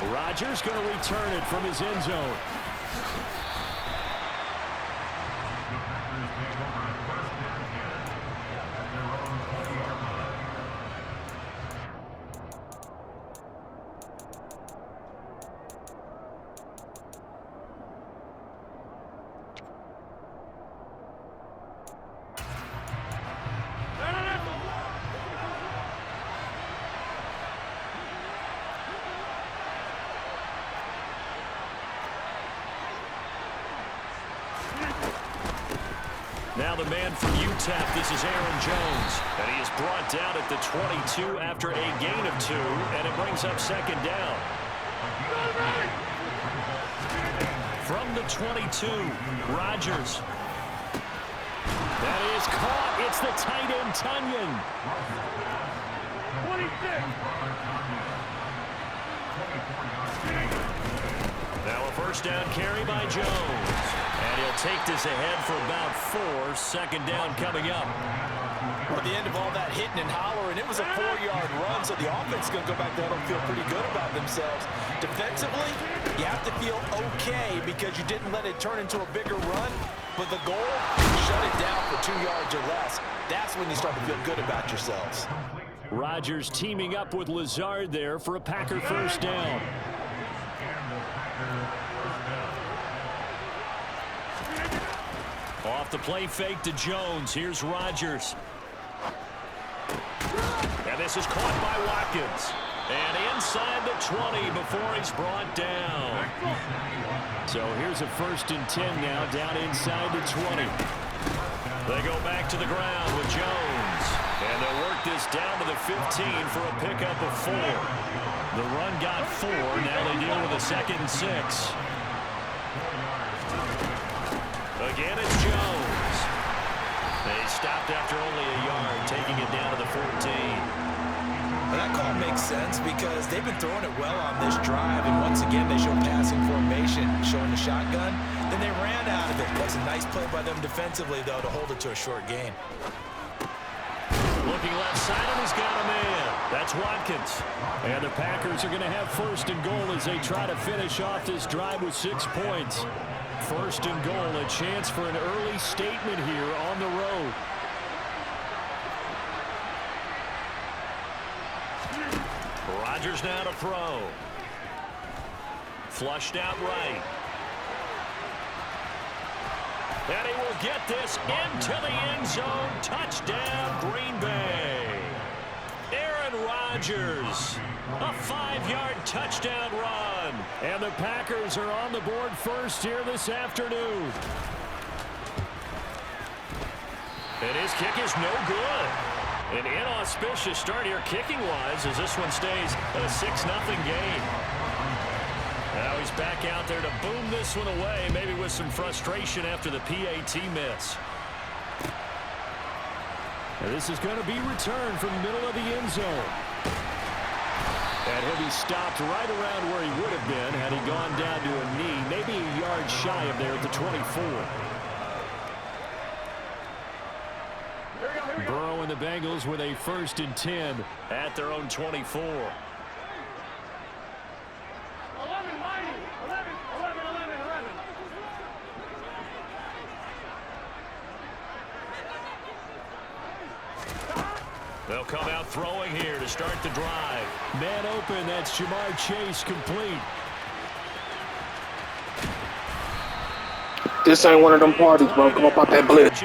Rodgers going to return it from his end zone. Now the man from UTEP, this is Aaron Jones. And he is brought down at the 22 after a gain of 2, and it brings up second down. From the 22, Rodgers. That is caught. It's the tight end, Tunyon. 26. Now a first down carry by Jones. And he'll take this ahead for about 4. Second down coming up. At the end of all that hitting and hollering, it was a 4-yard run, so the offense is going to go back down and feel pretty good about themselves. Defensively, you have to feel okay because you didn't let it turn into a bigger run, but the goal, shut it down for 2 yards or less. That's when you start to feel good about yourselves. Rodgers teaming up with Lazard there for a Packer first down. Off the play fake to Jones. Here's Rodgers. And this is caught by Watkins. And inside the 20 before he's brought down. So here's a 1st and 10 now, down inside the 20. They go back to the ground with Jones. And they'll work this down to the 15 for a pickup of 4. The run got 4. Now they deal with a 2nd and 6. Again, it's Jones. They stopped after only a yard, taking it down to the 14. Well, that call makes sense because they've been throwing it well on this drive, and once again, they show passing formation, showing the shotgun. Then they ran out of it. That's a nice play by them defensively, though, to hold it to a short gain. Looking left side, and he's got a man. That's Watkins. And the Packers are going to have 1st and goal as they try to finish off this drive with 6 points. 1st and goal, a chance for an early statement here on the road. Rodgers now to throw. Flushed out right. And he will get this into the end zone. Touchdown, Green Bay. Aaron Rodgers. A 5-yard touchdown run. And the Packers are on the board first here this afternoon. And his kick is no good. An inauspicious start here kicking-wise as this one stays a 6-0 game. Now he's back out there to boom this one away, maybe with some frustration after the PAT miss. And this is going to be returned from the middle of the end zone. And he'll be stopped right around where he would have been had he gone down to a knee, maybe a yard shy of there at the 24. Burrow and the Bengals with a 1st and 10 at their own 24. 11, Mighty. 11. They'll come out throwing here to start the drive. Man open, that's Jamar Chase complete. This ain't one of them parties, bro. Come up out that blitz.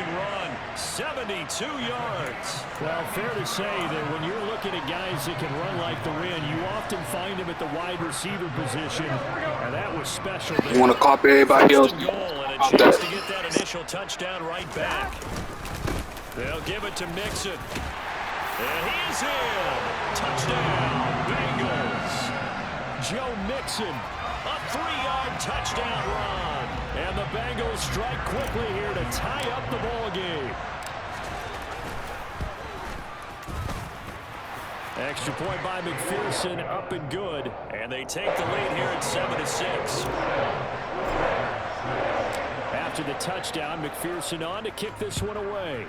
72 yards. Well, fair to say that when you're looking at guys that can run like the wind, you often find them at the wide receiver position, and that was special. You want to copy everybody else? Goal and a chance to get that initial touchdown right back. They'll give it to Mixon. And he's in. Touchdown, Bengals. Joe Mixon, a 3-yard touchdown run. And the Bengals strike quickly here to tie up the ball game. Extra point by McPherson, up and good. And they take the lead here at 7-6. After the touchdown, McPherson on to kick this one away.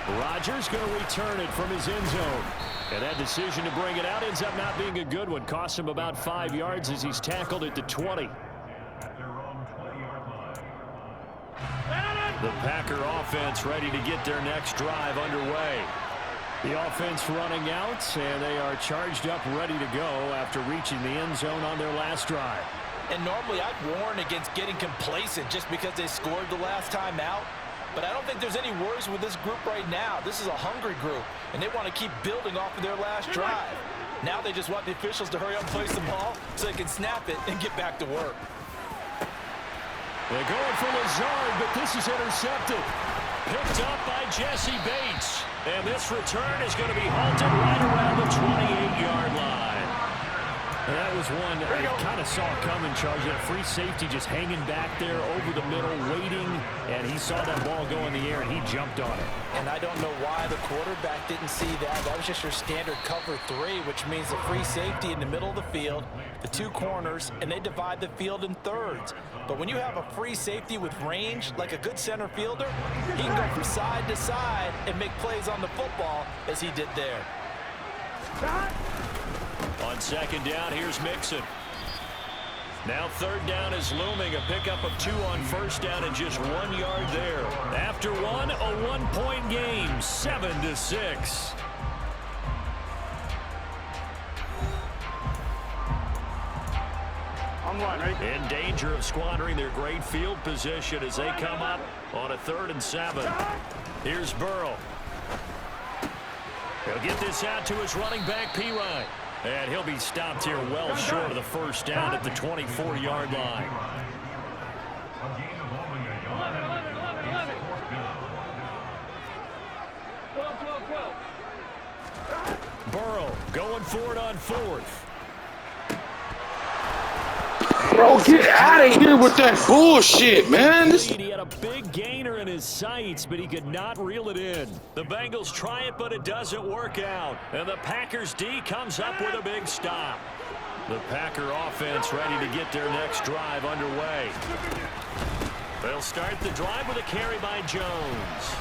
Rodgers going to return it from his end zone. And that decision to bring it out ends up not being a good one. Costs him about 5 yards as he's tackled at the 20. The Packer offense ready to get their next drive underway. The offense running out, and they are charged up, ready to go after reaching the end zone on their last drive. And normally I'd warn against getting complacent just because they scored the last time out. But I don't think there's any worries with this group right now. This is a hungry group, and they want to keep building off of their last drive. Now they just want the officials to hurry up and place the ball so they can snap it and get back to work. They're going for Lazard, but this is intercepted. Picked up by Jesse Bates. And this return is going to be halted right around the 28-yard line. And that was one I kind of saw coming, Charles. That free safety just hanging back there over the middle, waiting, and he saw that ball go in the air, and he jumped on it. And I don't know why the quarterback didn't see that. That was just your standard cover 3, which means the free safety in the middle of the field, the 2 corners, and they divide the field in thirds. But when you have a free safety with range, like a good center fielder, he can go from side to side and make plays on the football as he did there. On second down, here's Mixon. Now third down is looming. A pickup of 2 on first down and just 1 yard there. After one, a 1-point game, 7-6. In danger of squandering their great field position as they come up on a 3rd and 7. Here's Burrow. He'll get this out to his running back, Pirine. And he'll be stopped here well short of the first down at the 24-yard line. Burrow going for it on 4th. Bro, get out of here with that bullshit, man. He had a big gainer in his sights, but he could not reel it in. The Bengals try it, but it doesn't work out. And the Packers D comes up with a big stop. The Packer offense ready to get their next drive underway. They'll start the drive with a carry by Jones.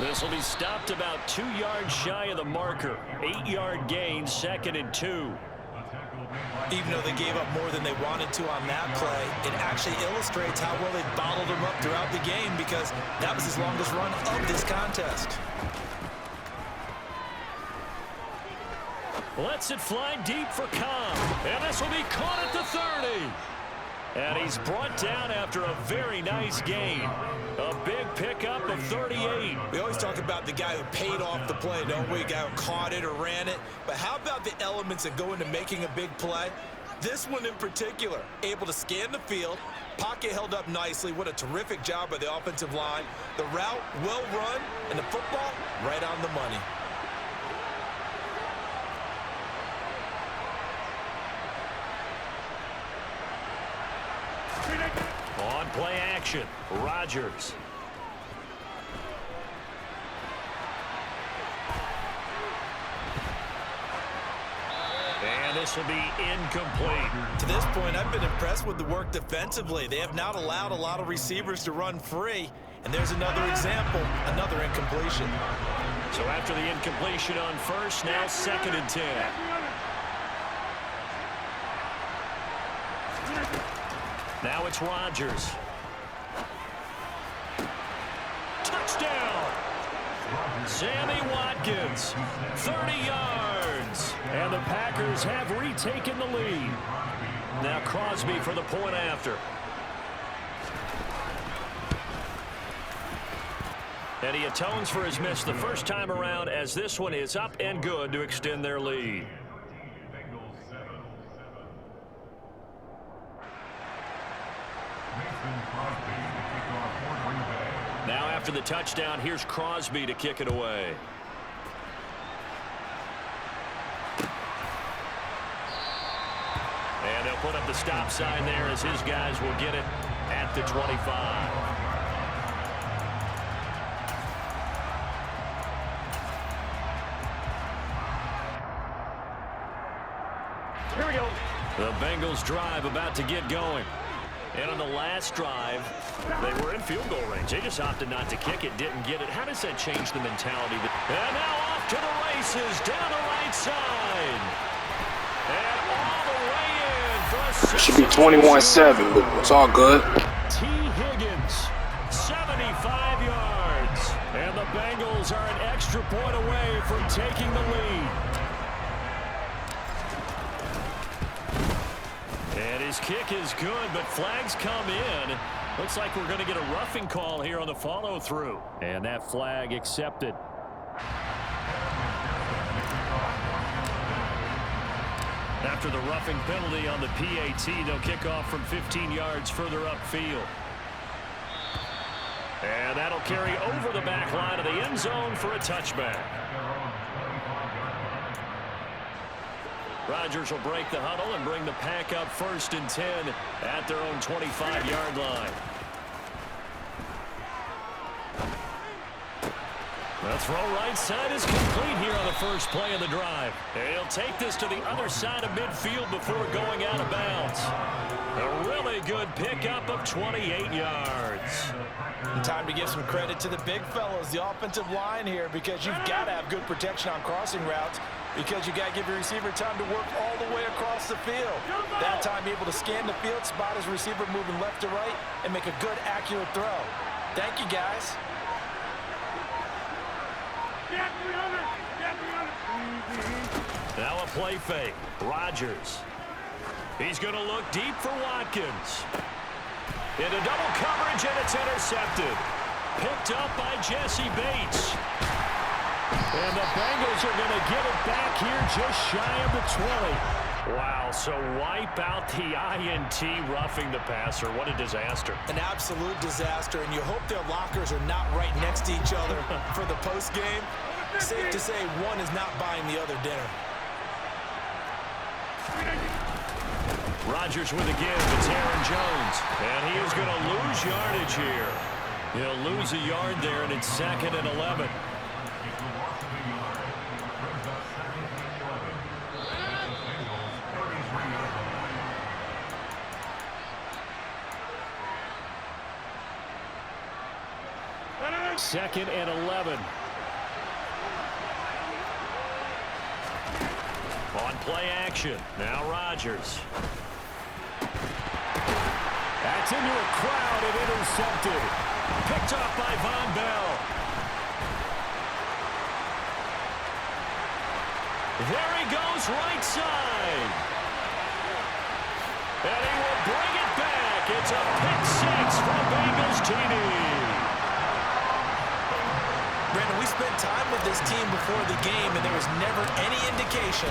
This will be stopped about 2 yards shy of the marker. 8-yard gain, 2nd and 2. Even though they gave up more than they wanted to on that play, it actually illustrates how well they bottled them up throughout the game because that was his longest run of this contest. Lets it fly deep for Cobb. And this will be caught at the 30. And he's brought down after a very nice gain. A big pickup of 38. We always talk about the guy who paid off the play, don't we? The guy who caught it or ran it. But how about the elements that go into making a big play? This one in particular, able to scan the field, pocket held up nicely. What a terrific job by the offensive line. The route, well run, and the football, right on the money. On play action, Rodgers. And this will be incomplete. To this point, I've been impressed with the work defensively. They have not allowed a lot of receivers to run free. And there's another example, another incompletion. So after the incompletion on first, now 2nd and 10. Now it's Rodgers. Touchdown! Sammy Watkins, 30 yards. And the Packers have retaken the lead. Now Crosby for the point after. And he atones for his miss the first time around as this one is up and good to extend their lead. Now after the touchdown, here's Crosby to kick it away. And they'll put up the stop sign there as his guys will get it at the 25. Here we go. The Bengals drive about to get going. And on the last drive, they were in field goal range. They just opted not to kick it, didn't get it. How does that change the mentality? And now off to the races, down the right side. And all the way in for a Should be 21-7, but it's all good. T. Higgins, 75 yards. And the Bengals are an extra point away from taking the lead. And his kick is good, but flags come in. Looks like we're going to get a roughing call here on the follow-through. And that flag accepted. After the roughing penalty on the PAT, they'll kick off from 15 yards further upfield. And that'll carry over the back line of the end zone for a touchback. Rodgers will break the huddle and bring the pack up 1st and 10 at their own 25-yard line. The throw right side is complete here on the first play of the drive. And he'll take this to the other side of midfield before going out of bounds. A really good pickup of 28 yards. And time to give some credit to the big fellows, the offensive line here, because you've got to have good protection on crossing routes, because you got to give your receiver time to work all the way across the field. That time able to scan the field, spot his receiver moving left to right, and make a good, accurate throw. Thank you, guys. Now a play fake. Rodgers. He's going to look deep for Watkins. Into double coverage, and it's intercepted. Picked up by Jesse Bates. And the Bengals are going to get it back here just shy of the 20. Wow, so wipe out the INT roughing the passer. What a disaster. An absolute disaster, and you hope their lockers are not right next to each other for the postgame. Safe to say one is not buying the other dinner. Rodgers with a give. It's Aaron Jones. And he is going to lose yardage here. He'll lose a yard there, and it's 2nd and 11. Second and 11. On play action. Now Rodgers. That's into a crowd and intercepted. Picked off by Von Bell. There he goes, right side. And he will bring it back. It's a pick 6 for Bengals TD. Brandon, we spent time with this team before the game, and there was never any indication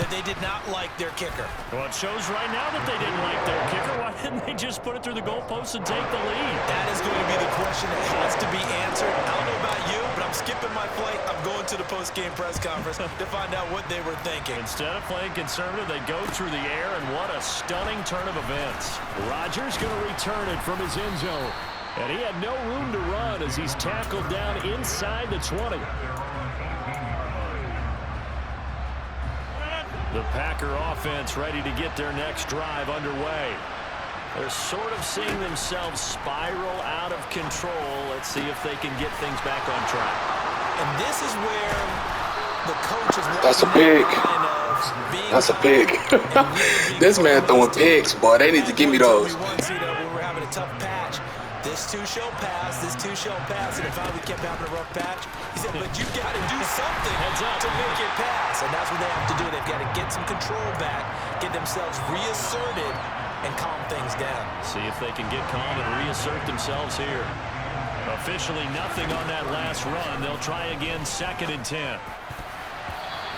that they did not like their kicker. Well, it shows right now that they didn't like their kicker. Why didn't they just put it through the goalpost and take the lead? That is going to be the question that has to be answered. I don't know about you, but I'm skipping my flight. I'm going to the post-game press conference to find out what they were thinking. Instead of playing conservative, they go through the air, and what a stunning turn of events. Rodgers going to return it from his end zone. And he had no room to run as he's tackled down inside the 20. The Packer offense ready to get their next drive underway. They're sort of seeing themselves spiral out of control. Let's see if they can get things back on track. And this is where the coach is... That's a pig. That's a pig. This man throwing pigs, boy. They need to give me those. We're having a tough patch. This two shall pass, and if we kept having a rough patch, he said, but you got to do something to make it pass. And that's what they have to do. They've got to get some control back, get themselves reasserted, and calm things down. See if they can get calm and reassert themselves here. Officially nothing on that last run. They'll try again, 2nd and 10.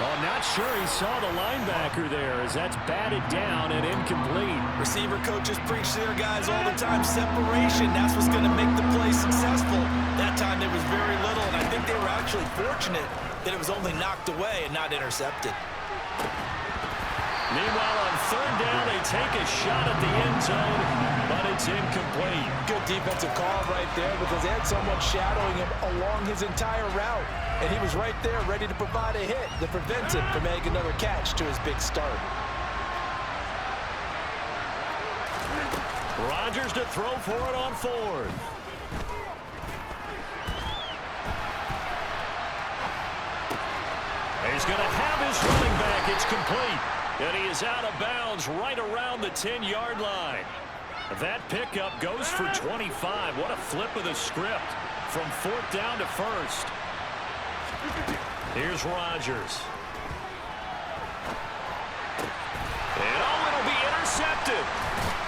Oh, not sure he saw the linebacker there as that's batted down and incomplete. Receiver coaches preach to their guys all the time. Separation, that's what's going to make the play successful. That time there was very little, and I think they were actually fortunate that it was only knocked away and not intercepted. Meanwhile, on 3rd down, they take a shot at the end zone, but it's incomplete. Good defensive call right there because they had someone shadowing him along his entire route. And he was right there ready to provide a hit that prevents him from making another catch to his big start. Rodgers to throw for it on 4th. He's going to have his running back. It's complete. And he is out of bounds right around the 10-yard line. That pickup goes for 25. What a flip of the script from 4th down to 1st. Here's Rodgers. And it'll be intercepted.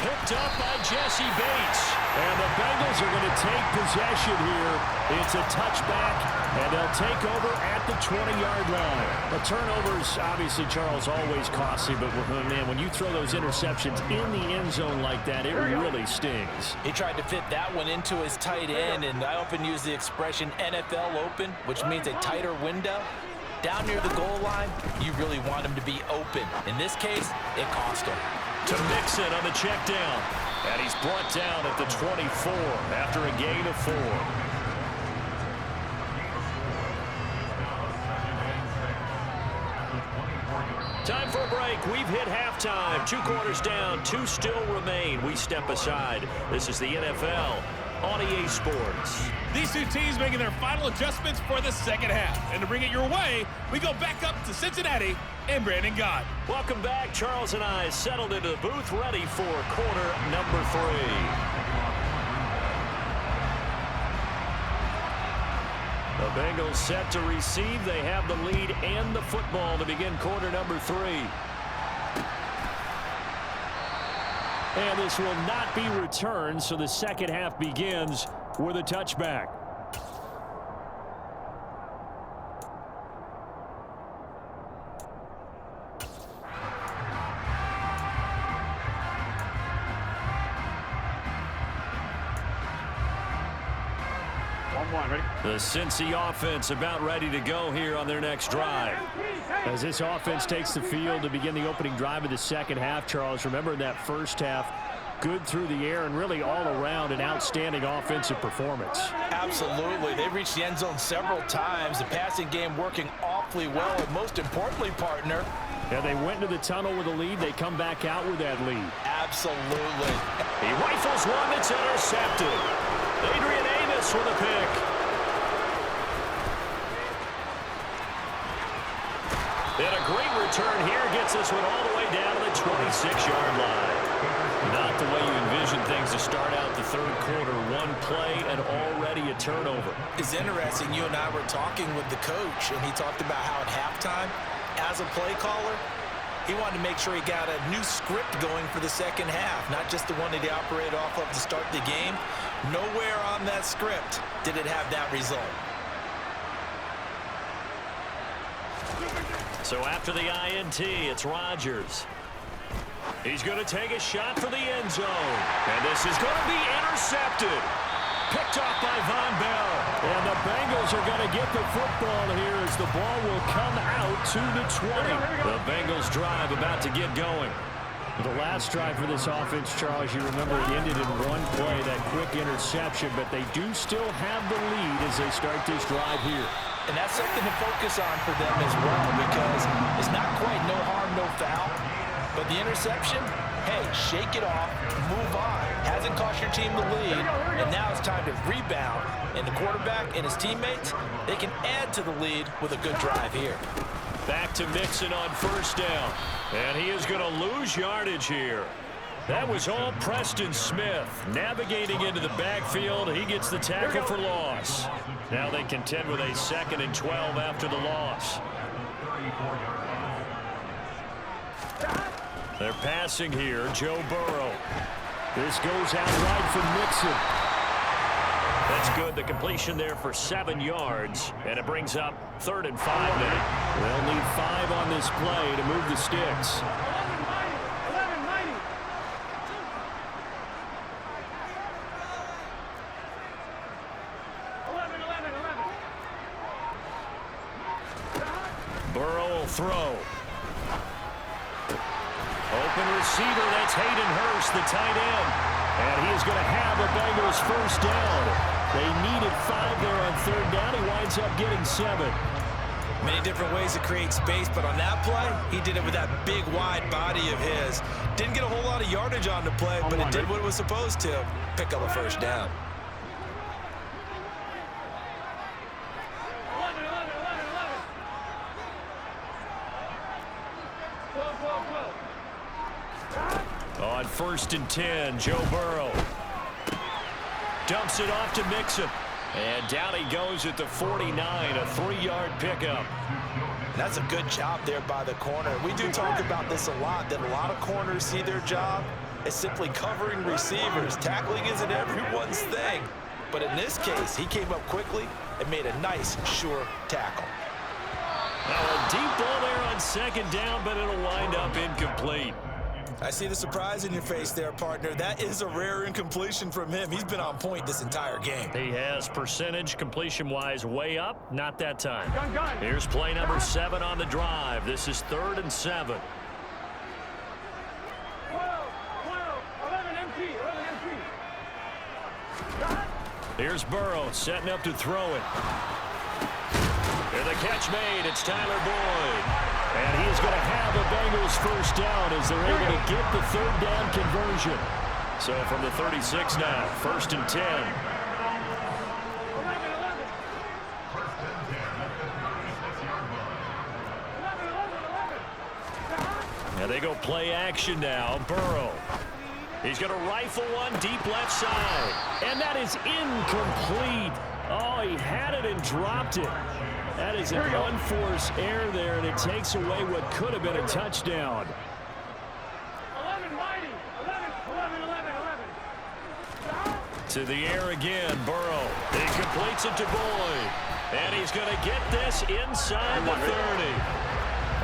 Picked up by Jesse Bates. And the Bengals are going to take possession here. It's a touchback, and they'll take over at the 20-yard line. The turnovers, obviously, Charles, always costly, but man, when you throw those interceptions in the end zone like that, it really stings. He tried to fit that one into his tight end, and I often use the expression NFL open, which means a tighter window. Down near the goal line, you really want him to be open. In this case, it cost him. To Mixon on the check down. And he's brought down at the 24 after a gain of 4. Time for a break. We've hit halftime. 2 quarters down, 2 still remain. We step aside. This is the NFL on EA Sports. These two teams making their final adjustments for the second half. And to bring it your way, we go back up to Cincinnati and Brandon Gott. Welcome back. Charles and I settled into the booth, ready for quarter number 3. The Bengals set to receive. They have the lead and the football to begin quarter number 3. And this will not be returned, so the second half begins with a touchback. The Cincy offense about ready to go here on their next drive. As this offense takes the field to begin the opening drive of the second half, Charles, remember that first half, good through the air and really all around an outstanding offensive performance. Absolutely. They reached the end zone several times. The passing game working awfully well, and most importantly, partner, yeah, they went into the tunnel with a lead. They come back out with that lead. Absolutely. He rifles one that's intercepted. Adrian Amos with a pick. And a great return here gets this one all the way down to the 26-yard line. Not the way you envision things to start out the third quarter. One play and already a turnover. It's interesting. You and I were talking with the coach, and he talked about how at halftime, as a play caller, he wanted to make sure he got a new script going for the second half, not just the one that he operated off of to start the game. Nowhere on that script did it have that result. So after the INT, it's Rodgers. He's going to take a shot for the end zone. And this is going to be intercepted. Picked off by Von Bell. And the Bengals are going to get the football here as the ball will come out to the 20. The Bengals drive about to get going. The last drive for this offense, Charles, you remember it ended in one play, that quick interception, but they do still have the lead as they start this drive here. And that's something to focus on for them as well, because it's not quite no harm, no foul. But the interception, hey, shake it off, move on. Hasn't cost your team the lead, and now it's time to rebound. And the quarterback and his teammates, they can add to the lead with a good drive here. Back to Mixon on first down. And he is going to lose yardage here. That was all Preston Smith. Navigating into the backfield, he gets the tackle for loss. Now they contend with a 2nd and 12 after the loss. They're passing here, Joe Burrow. This goes out right for Mixon. That's good. The completion there for 7 yards, and it brings up 3rd and 5 now. They'll need 5 on this play to move the sticks. 11-90. Burrow will throw. Open receiver, that's Hayden Hurst, the tight end. And he is going to have a Bengals first down. They needed 5 there on 3rd down. He winds up getting 7. Many different ways to create space, but on that play, he did it with that big, wide body of his. Didn't get a whole lot of yardage on the play, but it did what it was supposed to. Pick up a first down. 11, 11, 11, 11. 12, 12, 12. On 1st and 10, Joe Burrow. Dumps it off to Mixon. And down he goes at the 49, a 3-yard pickup. That's a good job there by the corner. We do talk about this a lot, that a lot of corners see their job as simply covering receivers. Tackling isn't everyone's thing. But in this case, he came up quickly and made a nice, sure tackle. Now a deep ball there on 2nd down, but it'll wind up incomplete. I see the surprise in your face there, partner. That is a rare incompletion from him. He's been on point this entire game. He has percentage completion-wise way up, not that time. Gun. Here's play number 7 on the drive. This is 3rd and 7. 12, 12, 11 MT, 11 MT. Here's Burrow setting up to throw it. And the catch made. It's Tyler Boyd. And he's going to have a Bengals first down as they're able to get the 3rd down conversion. So from the 36 now, 1st and 10. 11, 11. 11, 11, 11. Now they go play action now. Burrow. He's going to rifle one deep left side. And that is incomplete. Oh, he had it and dropped it. That is an unforced error there, and it takes away what could have been a touchdown. 11 mighty. 11, 11, 11, 11. To the air again, Burrow. He completes it to Boyd. And he's going to get this inside the 30.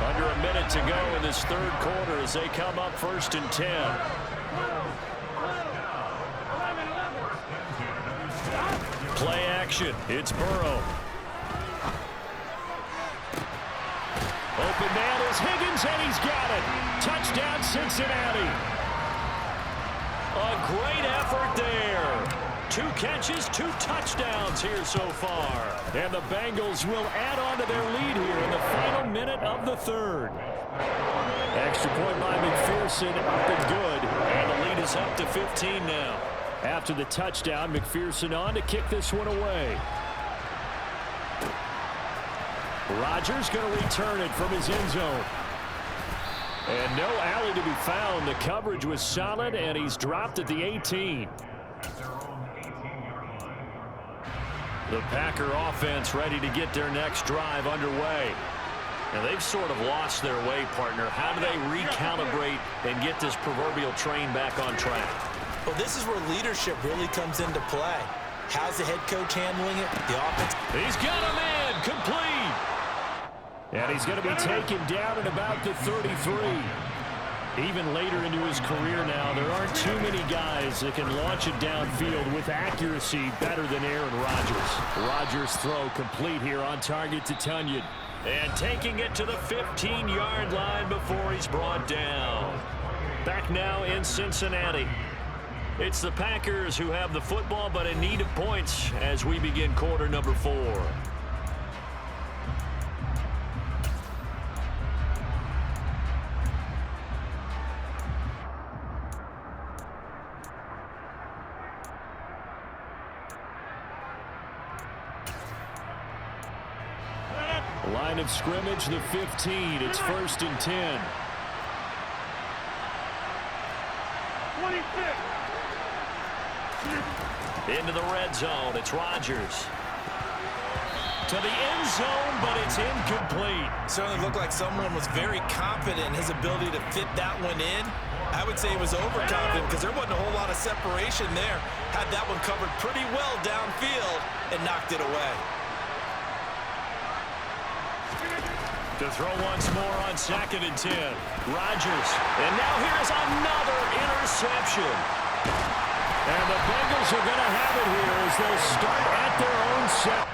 Under a minute to go in this 3rd quarter as they come up 1st and 10. 11, 11. Play action. It's Burrow. Open man is Higgins, and he's got it. Touchdown, Cincinnati. A great effort there. 2 catches, 2 touchdowns here so far. And the Bengals will add on to their lead here in the final minute of the 3rd. Extra point by McPherson, up and good. And the lead is up to 15 now. After the touchdown, McPherson on to kick this one away. Rodgers going to return it from his end zone. And no alley to be found. The coverage was solid, and he's dropped at the 18. The Packer offense ready to get their next drive underway. Now they've sort of lost their way, partner. How do they recalibrate and get this proverbial train back on track? Well, this is where leadership really comes into play. How's the head coach handling it? The offense. He's got him in, complete. And he's going to be taken down at about the 33. Even later into his career now, there aren't too many guys that can launch it downfield with accuracy better than Aaron Rodgers. Rodgers' throw complete here on target to Tunyon. And taking it to the 15-yard line before he's brought down. Back now in Cincinnati. It's the Packers who have the football, but in need of points as we begin quarter number 4. Line of scrimmage, the 15. It's 1st and 10. 26. Into the red zone. It's Rodgers. To the end zone, but it's incomplete. Certainly looked like someone was very confident in his ability to fit that one in. I would say he was overconfident because there wasn't a whole lot of separation there. Had that one covered pretty well downfield and knocked it away. To throw once more on 2nd and 10. Rodgers. And now here's another interception. And the Bengals are going to have it here as they'll start at their own set.